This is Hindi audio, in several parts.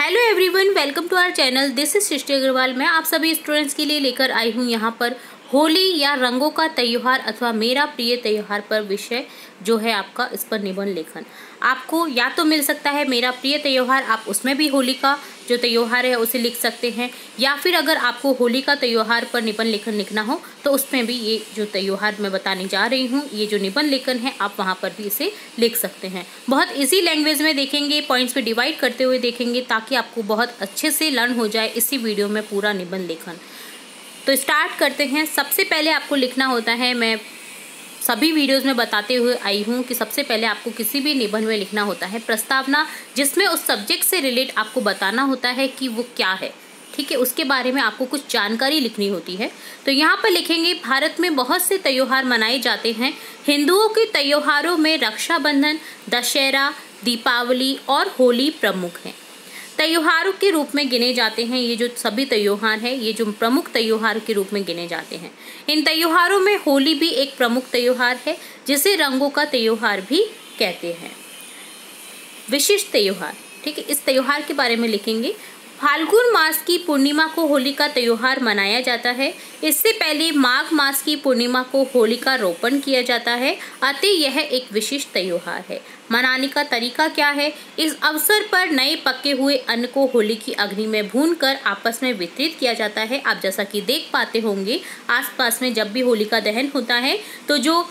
Hello everyone, welcome to our channel. This is Srishti Agarwal. मैं आप सभी स्टूडेंट्स के लिए लेकर आई हूँ यहाँ पर होली या रंगों का त्योहार अथवा मेरा प्रिय त्योहार पर विषय जो है आपका, इस पर निबंध लेखन। आपको या तो मिल सकता है मेरा प्रिय त्योहार, आप उसमें भी होली का जो त्योहार है उसे लिख सकते हैं, या फिर अगर आपको होली का त्योहार पर निबंध लेखन लिखना हो तो उसमें भी ये जो त्योहार मैं बताने जा रही हूँ, ये जो निबंध लेखन है, आप वहाँ पर भी इसे लिख सकते हैं। बहुत इजी लैंग्वेज में देखेंगे, पॉइंट्स पे डिवाइड करते हुए देखेंगे, ताकि आपको बहुत अच्छे से लर्न हो जाए इसी वीडियो में पूरा निबंध लेखन। तो स्टार्ट करते हैं। सबसे पहले आपको लिखना होता है, मैं सभी वीडियोस में बताते हुए आई हूँ कि सबसे पहले आपको किसी भी निबंध में लिखना होता है प्रस्तावना, जिसमें उस सब्जेक्ट से रिलेट आपको बताना होता है कि वो क्या है। ठीक है, उसके बारे में आपको कुछ जानकारी लिखनी होती है। तो यहाँ पर लिखेंगे, भारत में बहुत से त्योहार मनाए जाते हैं। हिंदुओं के त्योहारों में रक्षाबंधन, दशहरा, दीपावली और होली प्रमुख हैं। त्योहारों के रूप में गिने जाते हैं ये जो सभी त्योहार हैं, ये जो प्रमुख त्योहार के रूप में गिने जाते हैं। इन त्योहारों में होली भी एक प्रमुख त्योहार है, जिसे रंगों का त्योहार भी कहते हैं। विशिष्ट त्योहार, ठीक है, इस त्योहार के बारे में लिखेंगे। फाल्गुन मास की पूर्णिमा को होली का त्योहार मनाया जाता है। इससे पहले माघ मास की पूर्णिमा को होली का रोपण किया जाता है, अतः यह एक विशिष्ट त्योहार है। मनाने का तरीका क्या है? इस अवसर पर नए पके हुए अन्न को होली की अग्नि में भूनकर आपस में वितरित किया जाता है। आप जैसा कि देख पाते होंगे, आसपास में जब भी होली का दहन होता है तो जो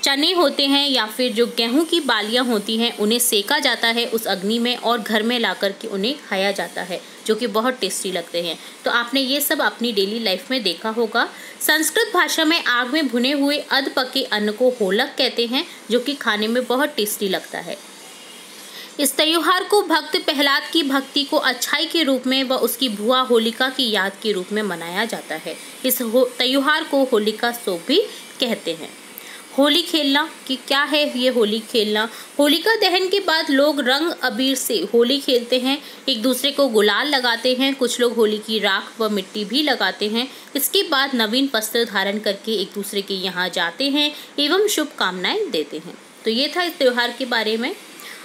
चने होते हैं या फिर जो गेहूं की बालियां होती हैं, उन्हें सेका जाता है उस अग्नि में और घर में ला कर के उन्हें खाया जाता है, जो कि बहुत टेस्टी लगते हैं। तो आपने ये सब अपनी डेली लाइफ में देखा होगा। संस्कृत भाषा में आग में भुने हुए अध पके अन्न को होलक कहते हैं, जो कि खाने में बहुत टेस्टी लगता है। इस त्योहार को भक्त प्रहलाद की भक्ति को अच्छाई के रूप में व उसकी बुआ होलिका की याद के रूप में मनाया जाता है। इस त्योहार को होलिका सोग भी कहते हैं। होली खेलना कि क्या है ये होली खेलना? होलिका दहन के बाद लोग रंग अबीर से होली खेलते हैं, एक दूसरे को गुलाल लगाते हैं। कुछ लोग होली की राख व मिट्टी भी लगाते हैं। इसके बाद नवीन वस्त्र धारण करके एक दूसरे के यहाँ जाते हैं एवं शुभकामनाएं देते हैं। तो ये था इस त्योहार के बारे में।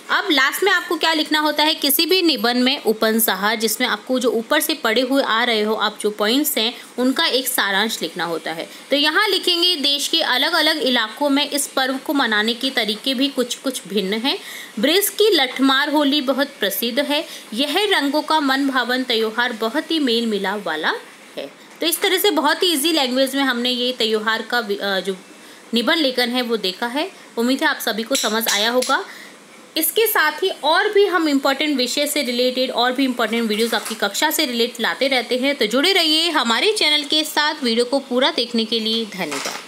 अब लास्ट में आपको क्या लिखना होता है? किसी भी निबंध में उपसंहार, जिसमें आपको जो ऊपर से पढ़े हुए आ रहे हो आप जो पॉइंट्स हैं, उनका एक सारांश लिखना होता है। तो यहाँ लिखेंगे, देश के अलग अलग इलाकों में इस पर्व को मनाने के तरीके भी कुछ कुछ भिन्न हैं। ब्रिज की लठमार होली बहुत प्रसिद्ध है। यह रंगों का मन भावन त्योहार बहुत ही मेल मिलाप वाला है। तो इस तरह से बहुत ही ईजी लैंग्वेज में हमने ये त्योहार का जो निबंध लेखन है वो देखा है। उम्मीद है आप सभी को समझ आया होगा। इसके साथ ही और भी हम इम्पोर्टेंट विषय से रिलेटेड और भी इम्पोर्टेंट वीडियोस आपकी कक्षा से रिलेट लाते रहते हैं। तो जुड़े रहिए हमारे चैनल के साथ। वीडियो को पूरा देखने के लिए धन्यवाद।